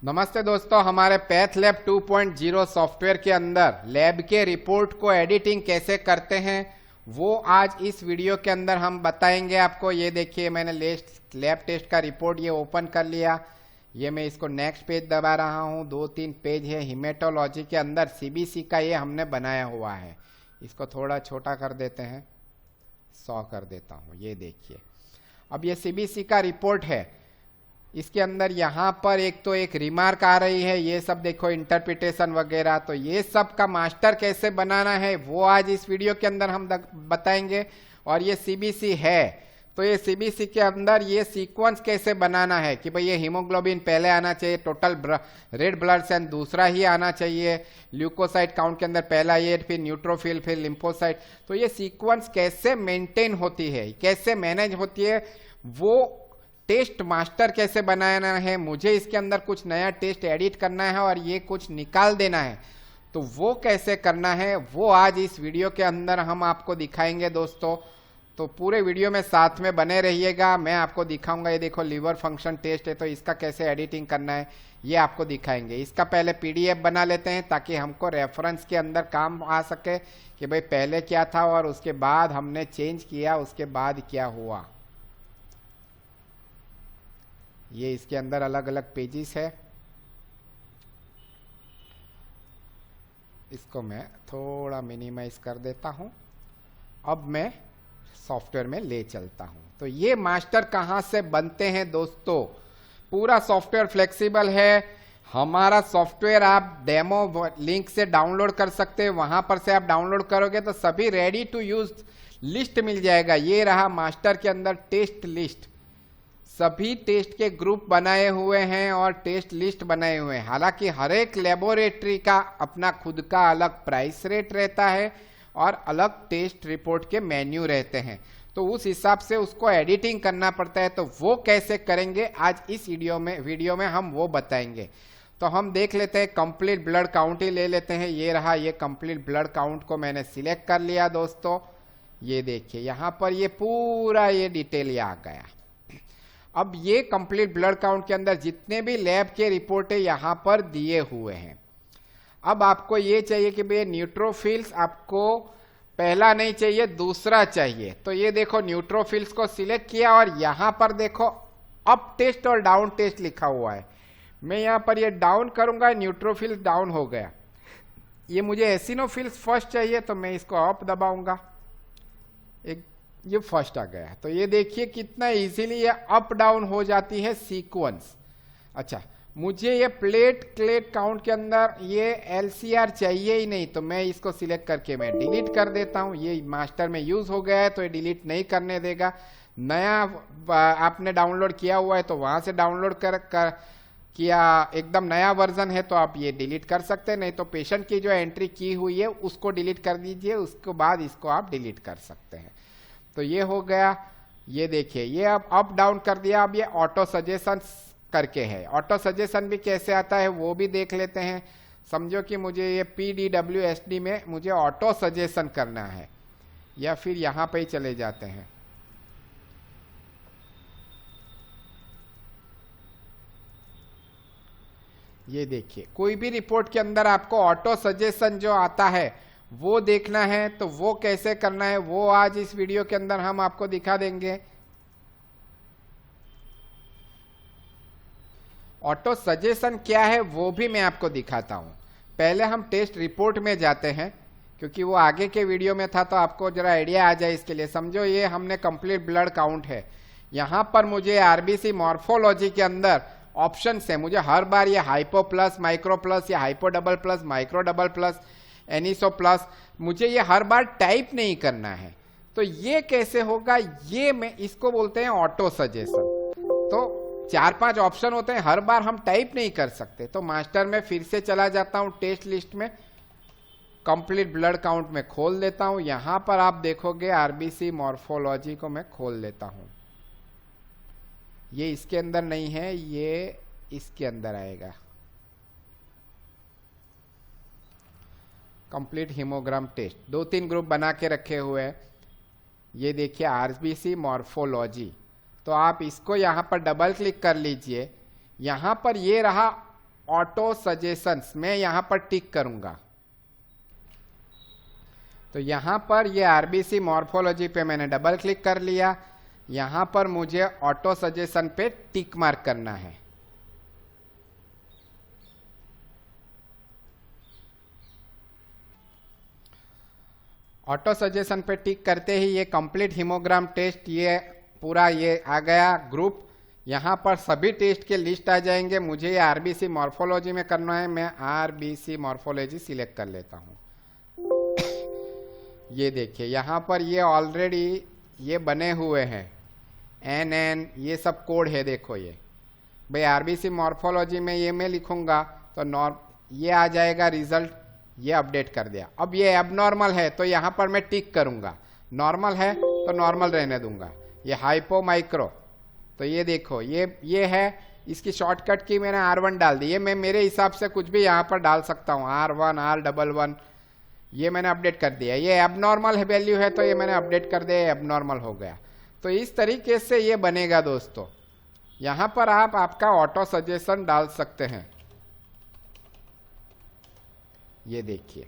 नमस्ते दोस्तों, हमारे पैथ लैब 2.0 सॉफ्टवेयर के अंदर लैब के रिपोर्ट को एडिटिंग कैसे करते हैं वो आज इस वीडियो के अंदर हम बताएंगे आपको। ये देखिए, मैंने लैब टेस्ट का रिपोर्ट ये ओपन कर लिया। ये मैं इसको नेक्स्ट पेज दबा रहा हूँ। 2-3 पेज है हीमेटोलॉजी के अंदर सीबीसी का ये हमने बनाया हुआ है। इसको थोड़ा छोटा कर देते हैं, 100 कर देता हूँ। ये देखिए, अब ये सीबीसी का रिपोर्ट है। इसके अंदर यहाँ पर एक रिमार्क आ रही है, ये सब देखो इंटरप्रिटेशन वगैरह। तो ये सब का मास्टर कैसे बनाना है वो आज इस वीडियो के अंदर हम बताएंगे। और ये सीबीसी है, तो ये सीबीसी के अंदर ये सीक्वेंस कैसे बनाना है कि भाई ये हीमोग्लोबिन पहले आना चाहिए, टोटल रेड ब्लड सेल दूसरा ही आना चाहिए, ल्यूकोसाइट काउंट के अंदर पहला ये, फिर न्यूट्रोफिल, फिर लिम्फोसाइट। तो ये सीक्वेंस कैसे मेंटेन होती है, कैसे मैनेज होती है, वो टेस्ट मास्टर कैसे बनाना है, मुझे इसके अंदर कुछ नया टेस्ट एडिट करना है और ये कुछ निकाल देना है, तो वो कैसे करना है वो आज इस वीडियो के अंदर हम आपको दिखाएंगे दोस्तों। तो पूरे वीडियो में साथ में बने रहिएगा, मैं आपको दिखाऊंगा। ये देखो लीवर फंक्शन टेस्ट है, तो इसका कैसे एडिटिंग करना है ये आपको दिखाएंगे। इसका पहले पीडीएफ बना लेते हैं ताकि हमको रेफरेंस के अंदर काम आ सके कि भाई पहले क्या था और उसके बाद हमने चेंज किया, उसके बाद क्या हुआ। ये इसके अंदर अलग अलग पेजेस है। इसको मैं थोड़ा मिनिमाइज कर देता हूं। अब मैं सॉफ्टवेयर में ले चलता हूं। तो ये मास्टर कहां से बनते हैं दोस्तों, पूरा सॉफ्टवेयर फ्लेक्सिबल है। हमारा सॉफ्टवेयर आप डेमो लिंक से डाउनलोड कर सकते हैं, वहां पर से आप डाउनलोड करोगे तो सभी रेडी टू यूज लिस्ट मिल जाएगा। ये रहा मास्टर के अंदर टेस्ट लिस्ट, सभी टेस्ट के ग्रुप बनाए हुए हैं और टेस्ट लिस्ट बनाए हुए हैं। हालांकि हर एक लेबोरेटरी का अपना खुद का अलग प्राइस रेट रहता है और अलग टेस्ट रिपोर्ट के मेन्यू रहते हैं, तो उस हिसाब से उसको एडिटिंग करना पड़ता है। तो वो कैसे करेंगे आज इस वीडियो में हम वो बताएंगे। तो हम देख लेते हैं, कंप्लीट ब्लड काउंट ही ले लेते हैं। ये रहा, ये कंप्लीट ब्लड काउंट को मैंने सिलेक्ट कर लिया दोस्तों। ये देखिए यहाँ पर ये पूरा ये डिटेल ये आ गया। अब ये कंप्लीट ब्लड काउंट के अंदर जितने भी लैब के रिपोर्ट है यहाँ पर दिए हुए हैं। अब आपको ये चाहिए कि भाई न्यूट्रोफिल्स आपको पहला नहीं चाहिए, दूसरा चाहिए। तो ये देखो न्यूट्रोफिल्स को सिलेक्ट किया और यहाँ पर देखो अप टेस्ट और डाउन टेस्ट लिखा हुआ है। मैं यहाँ पर ये डाउन करूंगा, न्यूट्रोफिल्स डाउन हो गया। ये मुझे एसिनोफिल्स फर्स्ट चाहिए, तो मैं इसको अप दबाऊंगा, ये फर्स्ट आ गया। तो ये देखिए कितना इजीली ये अप डाउन हो जाती है सीक्वेंस। अच्छा, मुझे ये प्लेट काउंट के अंदर ये एलसीआर चाहिए ही नहीं, तो मैं इसको सिलेक्ट करके मैं डिलीट कर देता हूँ। ये मास्टर में यूज हो गया है तो ये डिलीट नहीं करने देगा। नया आपने डाउनलोड किया हुआ है तो वहां से डाउनलोड किया, एकदम नया वर्जन है तो आप ये डिलीट कर सकते हैं। नहीं तो पेशेंट की जो एंट्री की हुई है उसको डिलीट कर दीजिए, उसके बाद इसको आप डिलीट कर सकते हैं। तो ये हो गया। ये देखिए, ये अब अप डाउन कर दिया। अब ये ऑटो सजेशन करके है। ऑटो सजेशन भी कैसे आता है वो भी देख लेते हैं। समझो कि मुझे ये PDWSD में मुझे ऑटो सजेशन करना है, या फिर यहां पे ही चले जाते हैं। ये देखिए, कोई भी रिपोर्ट के अंदर आपको ऑटो सजेशन जो आता है वो देखना है, तो वो कैसे करना है वो आज इस वीडियो के अंदर हम आपको दिखा देंगे। ऑटो सजेशन क्या है वो भी मैं आपको दिखाता हूं। पहले हम टेस्ट रिपोर्ट में जाते हैं, क्योंकि वो आगे के वीडियो में था तो आपको जरा आइडिया आ जाए इसके लिए। समझो ये हमने कंप्लीट ब्लड काउंट है, यहां पर मुझे आरबीसी मॉर्फोलॉजी के अंदर ऑप्शन है। मुझे हर बार ये हाइपो प्लस, माइक्रो प्लस, या hypo double plus, micro double plus, aniso plus, मुझे ये हर बार टाइप नहीं करना है। तो ये कैसे होगा, ये मैं इसको बोलते हैं ऑटो सजेशन। तो 4-5 ऑप्शन होते हैं, हर बार हम टाइप नहीं कर सकते। तो मास्टर में फिर से चला जाता हूं, टेस्ट लिस्ट में कंप्लीट ब्लड काउंट में खोल देता हूं। यहां पर आप देखोगे आरबीसी मॉर्फोलॉजी को मैं खोल लेता हूं। ये इसके अंदर नहीं है, ये इसके अंदर आएगा। कंप्लीट हीमोग्राम टेस्ट 2-3 ग्रुप बना के रखे हुए हैं। ये देखिए आरबीसी मॉर्फोलॉजी, तो आप इसको यहाँ पर डबल क्लिक कर लीजिए। यहाँ पर ये रहा ऑटो सजेशंस, मैं यहां पर टिक करूंगा। तो यहां पर ये आरबीसी मॉर्फोलॉजी पे मैंने डबल क्लिक कर लिया। यहां पर मुझे ऑटो सजेशन पे टिक मार्क करना है। ऑटो सजेशन पे टिक करते ही ये कंप्लीट हीमोग्राम टेस्ट, ये पूरा ये आ गया ग्रुप। यहाँ पर सभी टेस्ट के लिस्ट आ जाएंगे। मुझे ये आरबीसी मॉर्फोलॉजी में करना है, मैं आरबीसी मॉर्फोलॉजी सिलेक्ट कर लेता हूँ। ये देखिए यहाँ पर ये ऑलरेडी ये बने हुए हैं, NN ये सब कोड है। देखो ये भाई आरबीसी मॉर्फोलॉजी में ये मैं लिखूंगा तो ये आ जाएगा रिजल्ट, ये अपडेट कर दिया। अब ये एबनॉर्मल है तो यहाँ पर मैं टिक करूंगा, नॉर्मल है तो नॉर्मल रहने दूंगा। ये हाइपो माइक्रो, तो ये देखो ये है, इसकी शॉर्टकट की मैंने R1 डाल दी। ये मैं मेरे हिसाब से कुछ भी यहाँ पर डाल सकता हूँ, R1 R11, ये मैंने अपडेट कर दिया। ये एबनॉर्मल वैल्यू है तो ये मैंने अपडेट कर दिया, एबनॉर्मल हो गया। तो इस तरीके से ये बनेगा दोस्तों। यहाँ पर आप आपका ऑटो सजेशन डाल सकते हैं। ये देखिए,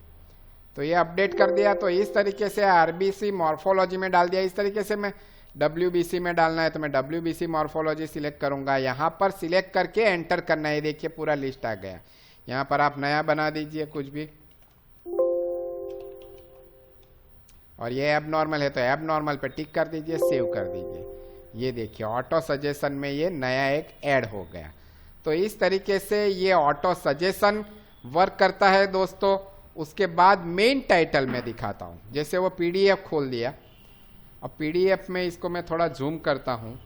तो ये अपडेट कर दिया। तो इस तरीके से आरबीसी मॉर्फोलॉजी में डाल दिया। इस तरीके से मैं WBC में डालना है तो मैं WBC मॉर्फोलॉजी सिलेक्ट करूंगा। यहाँ पर सिलेक्ट करके एंटर करना है। देखिए पूरा लिस्ट आ गया। यहाँ पर आप नया बना दीजिए कुछ भी, और ये एबनॉर्मल है तो एबनॉर्मल पे टिक कर दीजिए, सेव कर दीजिए। ये देखिए ऑटो सजेशन में ये नया एक ऐड हो गया। तो इस तरीके से ये ऑटो सजेशन वर्क करता है दोस्तों। उसके बाद मेन टाइटल में दिखाता हूँ। जैसे वो PDF खोल दिया, अब PDF में इसको मैं थोड़ा जूम करता हूँ।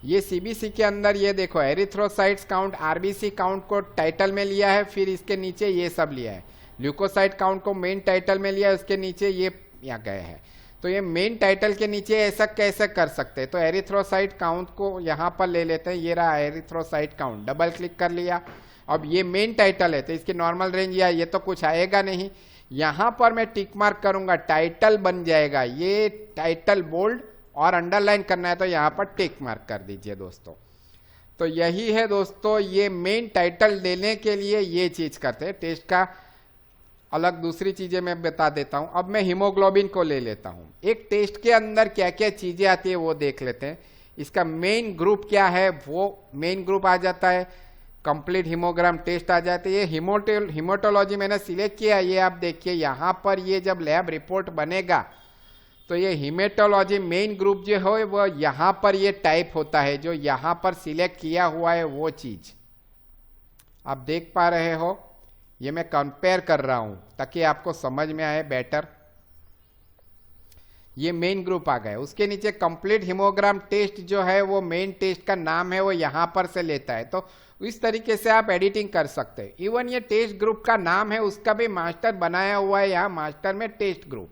ये CBC के अंदर ये देखो एरिथ्रोसाइट्स काउंट, RBC काउंट को टाइटल में लिया है, फिर इसके नीचे ये सब लिया है। ल्यूकोसाइट काउंट को मेन टाइटल में लिया है, उसके नीचे ये यहाँ गए हैं। तो ये मेन टाइटल के नीचे ऐसा कैसे कर सकते हैं? तो एरिथ्रोसाइट काउंट को यहाँ पर ले लेते हैं। ये रहा एरिथ्रोसाइट काउंट, डबल क्लिक कर लिया। अब ये मेन टाइटल है तो इसकी नॉर्मल रेंज या ये तो कुछ आएगा नहीं। यहाँ पर मैं टिक मार्क करूंगा, टाइटल बन जाएगा। ये टाइटल बोल्ड और अंडरलाइन करना है तो यहाँ पर टिक मार्क कर दीजिए दोस्तों। तो यही है दोस्तों, ये मेन टाइटल देने के लिए ये चीज करते हैं। टेस्ट का अलग दूसरी चीजें मैं बता देता हूं। अब मैं हीमोग्लोबिन को ले लेता हूं। एक टेस्ट के अंदर क्या क्या चीजें आती है वो देख लेते हैं। इसका मेन ग्रुप क्या है, वो मेन ग्रुप आ जाता है। कंप्लीट हीमोग्राम टेस्ट आ जाते हैं। ये हीमोटोलॉजी मैंने सिलेक्ट किया। ये आप देखिए यहाँ पर ये जब लैब रिपोर्ट बनेगा तो ये हीमेटोलॉजी मेन ग्रुप जो है वो यहाँ पर ये टाइप होता है। जो यहाँ पर सिलेक्ट किया हुआ है वो चीज आप देख पा रहे हो। ये मैं कंपेयर कर रहा हूं ताकि आपको समझ में आए बेटर। ये मेन ग्रुप आ गए। उसके नीचे कंप्लीट हीमोग्राम टेस्ट जो है वो मेन टेस्ट का नाम है, वो यहां पर से लेता है। तो इस तरीके से आप एडिटिंग कर सकते हैं। इवन ये टेस्ट ग्रुप का नाम है, उसका भी मास्टर बनाया हुआ है यहाँ मास्टर में टेस्ट ग्रुप,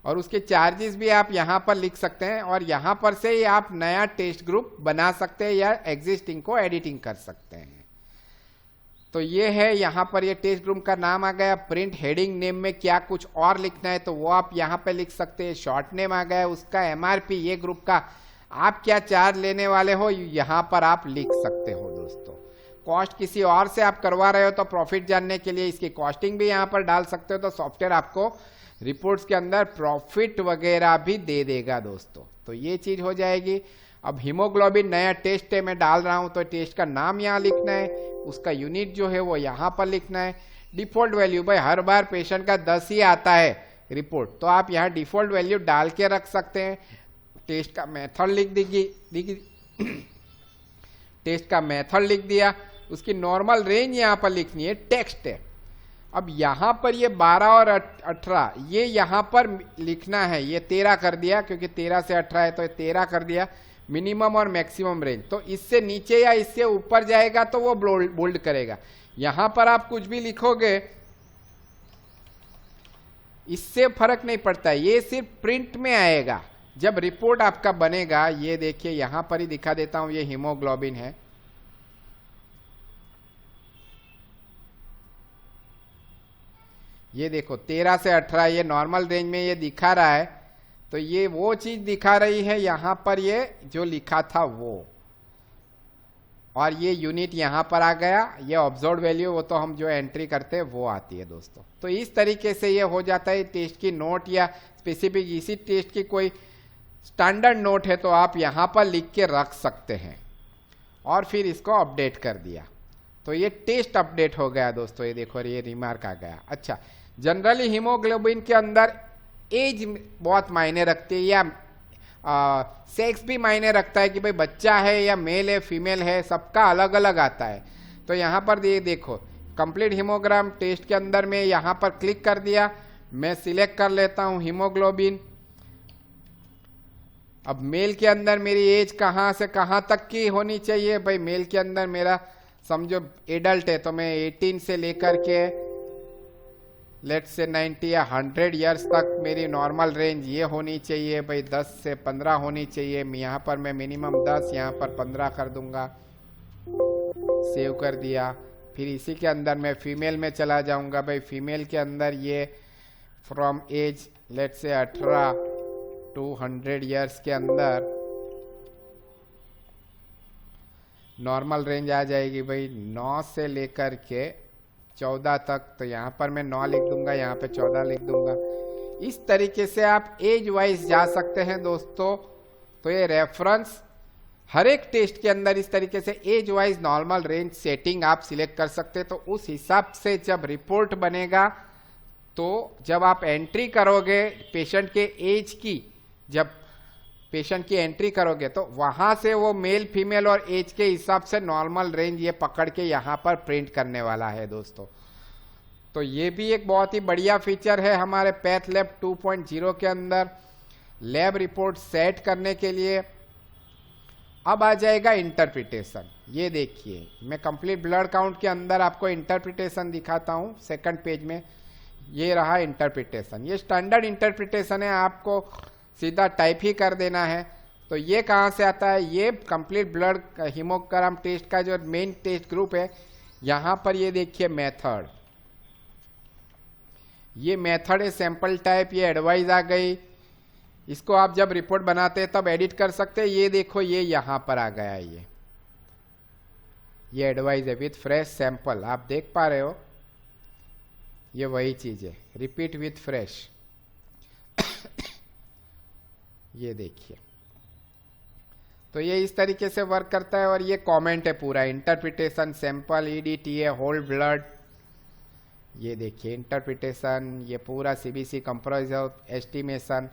और उसके चार्जेस भी आप यहाँ पर लिख सकते हैं। और यहाँ पर से ही आप नया टेस्ट ग्रुप बना सकते हैं या एग्जिस्टिंग को एडिटिंग कर सकते हैं। तो ये है, यहाँ पर ये टेस्ट ग्रुप का नाम आ गया। प्रिंट हेडिंग नेम में क्या कुछ और लिखना है तो वो आप यहाँ पे लिख सकते हैं। शॉर्ट नेम आ गया, उसका MRP, ये ग्रुप का आप क्या चार्ज लेने वाले हो यहाँ पर आप लिख सकते हो दोस्तों। कॉस्ट किसी और से आप करवा रहे हो तो प्रॉफिट जानने के लिए इसकी कॉस्टिंग भी यहाँ पर डाल सकते हो। तो सॉफ्टवेयर आपको रिपोर्ट्स के अंदर प्रॉफिट वगैरह भी दे देगा दोस्तों। तो ये चीज हो जाएगी। अब हीमोग्लोबिन नया टेस्ट है, मैं डाल रहा हूं तो टेस्ट का नाम यहाँ लिखना है, उसका यूनिट जो है वो यहाँ पर लिखना है। डिफॉल्ट वैल्यू, भाई हर बार पेशेंट का 10 ही आता है रिपोर्ट, तो आप यहाँ डिफॉल्ट वैल्यू डाल के रख सकते हैं। टेस्ट का मेथड लिख दीजिए, टेस्ट का मेथड लिख दिया। उसकी नॉर्मल रेंज यहाँ पर लिखनी है, टेक्स्ट है। अब यहाँ पर ये 12 और 18 ये यहाँ पर लिखना है। ये 13 कर दिया क्योंकि 13 से 18 है तो 13 कर दिया। मिनिमम और मैक्सिमम रेंज, तो इससे नीचे या इससे ऊपर जाएगा तो वो बोल्ड करेगा। यहां पर आप कुछ भी लिखोगे इससे फर्क नहीं पड़ता है, ये सिर्फ प्रिंट में आएगा जब रिपोर्ट आपका बनेगा। ये देखिए यहां पर ही दिखा देता हूं, ये हीमोग्लोबिन है। ये देखो 13 से 18 ये नॉर्मल रेंज में ये दिखा रहा है। तो ये वो चीज दिखा रही है यहाँ पर, ये जो लिखा था वो। और ये यूनिट यहाँ पर आ गया, ये ऑब्जर्व वैल्यू वो तो हम जो एंट्री करते हैं वो आती है दोस्तों। तो इस तरीके से ये हो जाता है टेस्ट की नोट, या स्पेसिफिक इसी टेस्ट की कोई स्टैंडर्ड नोट है तो आप यहाँ पर लिख के रख सकते हैं। और फिर इसको अपडेट कर दिया तो ये टेस्ट अपडेट हो गया दोस्तों। ये देखो ये रिमार्क आ गया। अच्छा, जनरली हीमोग्लोबिन के अंदर एज बहुत मायने रखती है, या सेक्स भी मायने रखता है कि भाई बच्चा है या मेल है फीमेल है, सबका अलग अलग आता है। तो यहाँ पर ये देखो कंप्लीट हीमोग्राम टेस्ट के अंदर में यहाँ पर क्लिक कर दिया, मैं सिलेक्ट कर लेता हूँ हीमोग्लोबिन। अब मेल के अंदर मेरी एज कहाँ से कहाँ तक की होनी चाहिए, भाई मेल के अंदर मेरा समझो एडल्ट है तो मैं 18 से लेकर के लेट्स से 90 या 100 इयर्स तक मेरी नॉर्मल रेंज ये होनी चाहिए, भाई 10 से 15 होनी चाहिए। यहाँ पर मैं मिनिमम 10, यहाँ पर 15 कर दूंगा, सेव कर दिया। फिर इसी के अंदर मैं फीमेल में चला जाऊंगा, भाई फीमेल के अंदर ये from as let's say 18 to 100 years के अंदर नॉर्मल रेंज आ जाएगी भाई 9 से लेकर के 14 तक। तो यहाँ पर मैं 9 लिख दूंगा, यहाँ पे 14 लिख दूंगा। इस तरीके से आप एज वाइज जा सकते हैं दोस्तों। तो ये रेफरेंस हर एक टेस्ट के अंदर इस तरीके से age wise normal range setting आप सिलेक्ट कर सकते हैं। तो उस हिसाब से जब रिपोर्ट बनेगा तो जब आप एंट्री करोगे पेशेंट के एज की, जब पेशेंट की एंट्री करोगे तो वहां से वो मेल फीमेल और एज के हिसाब से नॉर्मल रेंज ये पकड़ के यहाँ पर प्रिंट करने वाला है दोस्तों। तो ये भी एक बहुत ही बढ़िया फीचर है हमारे पैथ लैब 2.0 के अंदर लैब रिपोर्ट सेट करने के लिए। अब आ जाएगा इंटरप्रिटेशन। ये देखिए मैं कंप्लीट ब्लड काउंट के अंदर आपको इंटरप्रिटेशन दिखाता हूँ। सेकंड पेज में ये रहा इंटरप्रिटेशन। ये स्टैंडर्ड इंटरप्रिटेशन है, आपको सीधा टाइप ही कर देना है। तो ये कहाँ से आता है, ये कंप्लीट ब्लड हीमोग्राम टेस्ट का जो मेन टेस्ट ग्रुप है, यहाँ पर ये देखिए मेथड, ये मेथड है सैंपल टाइप, ये एडवाइस आ गई। इसको आप जब रिपोर्ट बनाते हैं तब एडिट कर सकते हैं। ये देखो ये यहाँ पर आ गया, ये एडवाइस है विथ फ्रेश सैंपल, आप देख पा रहे हो, ये वही चीज है, रिपीट विथ फ्रेश। ये देखिए तो ये इस तरीके से वर्क करता है। और ये कमेंट है पूरा interpretation sample EDTA whole blood. ये देखिए इंटरप्रिटेशन, ये पूरा CBC कंप्रेशन एस्टिमेशन।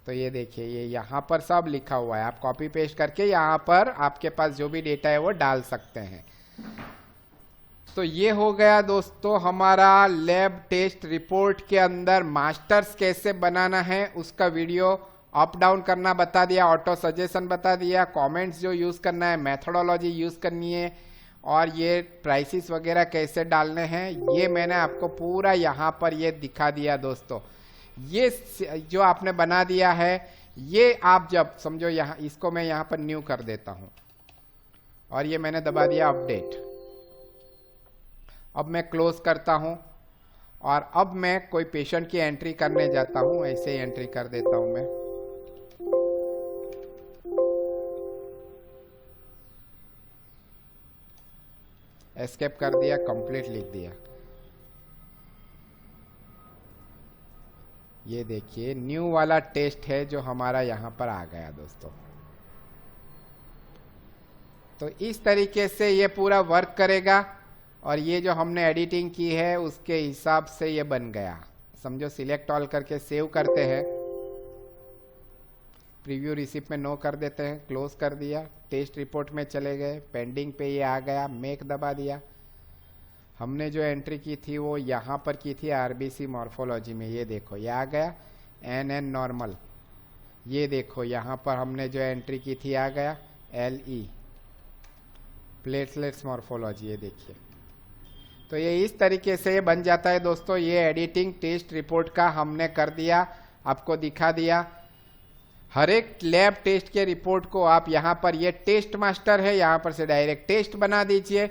तो ये देखिए ये यहाँ पर सब लिखा हुआ है, आप कॉपी पेस्ट करके यहाँ पर आपके पास जो भी डेटा है वो डाल सकते हैं। तो ये हो गया दोस्तों हमारा लैब टेस्ट रिपोर्ट के अंदर मास्टर्स कैसे बनाना है उसका वीडियो। अप डाउन करना बता दिया, ऑटो सजेशन बता दिया, कमेंट्स जो यूज करना है, मेथोडोलॉजी यूज करनी है, और ये प्राइसेस वगैरह कैसे डालने हैं ये मैंने आपको पूरा यहाँ पर ये दिखा दिया दोस्तों। ये जो आपने बना दिया है ये आप जब समझो यहाँ, इसको मैं यहाँ पर न्यू कर देता हूँ और ये मैंने दबा दिया अपडेट। अब मैं क्लोज करता हूँ और अब मैं कोई पेशेंट की एंट्री करने जाता हूँ, ऐसे ही एंट्री कर देता हूँ मैं। एस्केप कर दिया, कंप्लीट लिख दिया। ये देखिए न्यू वाला टेस्ट है जो हमारा यहाँ पर आ गया दोस्तों। तो इस तरीके से ये पूरा वर्क करेगा और ये जो हमने एडिटिंग की है उसके हिसाब से ये बन गया। समझो सिलेक्ट ऑल करके सेव करते हैं, प्रीव्यू रिसिप्ट में नो कर देते हैं, क्लोज कर दिया, टेस्ट रिपोर्ट में चले गए, पेंडिंग पे ये आ गया, मेक दबा दिया। हमने जो एंट्री की थी वो यहाँ पर की थी RBC मॉर्फोलॉजी में, ये देखो ये आ गया NN नॉर्मल। ये देखो यहाँ पर हमने जो एंट्री की थी आ गया LE प्लेटलेट्स मॉर्फोलॉजी, ये देखिए। तो ये इस तरीके से ये बन जाता है दोस्तों। ये एडिटिंग टेस्ट रिपोर्ट का हमने कर दिया, आपको दिखा दिया। हर एक लैब टेस्ट के रिपोर्ट को आप यहाँ पर, ये टेस्ट मास्टर है, यहाँ पर से डायरेक्ट टेस्ट बना दीजिए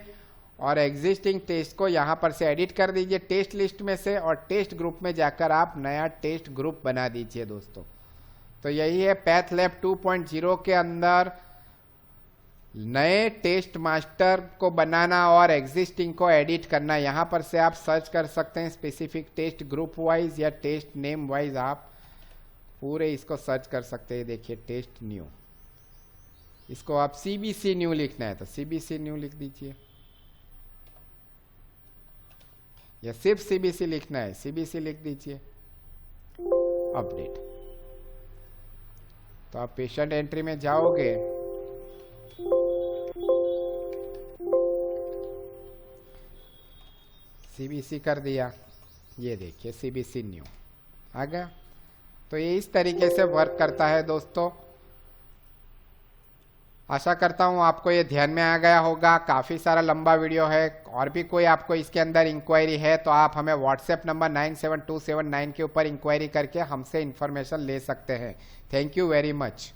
और एग्जिस्टिंग टेस्ट को यहाँ पर से एडिट कर दीजिए टेस्ट लिस्ट में से, और टेस्ट ग्रुप में जाकर आप नया टेस्ट ग्रुप बना दीजिए दोस्तों। तो यही है पैथ लैब 2.0 के अंदर नए टेस्ट मास्टर को बनाना और एग्जिस्टिंग को एडिट करना। यहाँ पर से आप सर्च कर सकते हैं स्पेसिफिक टेस्ट ग्रुप वाइज या टेस्ट नेम वाइज, आप पूरे इसको सर्च कर सकते हैं। देखिए टेस्ट न्यू, इसको आप सीबीसी न्यू लिखना है तो सीबीसी न्यू लिख दीजिए, या सिर्फ सीबीसी लिखना है सीबीसी लिख दीजिए। अपडेट, तो आप पेशेंट एंट्री में जाओगे, सीबीसी कर दिया, ये देखिए सीबीसी न्यू आ गया। तो ये इस तरीके से वर्क करता है दोस्तों। आशा करता हूँ आपको ये ध्यान में आ गया होगा। काफ़ी सारा लंबा वीडियो है, और भी कोई आपको इसके अंदर इंक्वायरी है तो आप हमें व्हाट्सएप नंबर 97279 के ऊपर इंक्वायरी करके हमसे इंफॉर्मेशन ले सकते हैं। Thank you very much.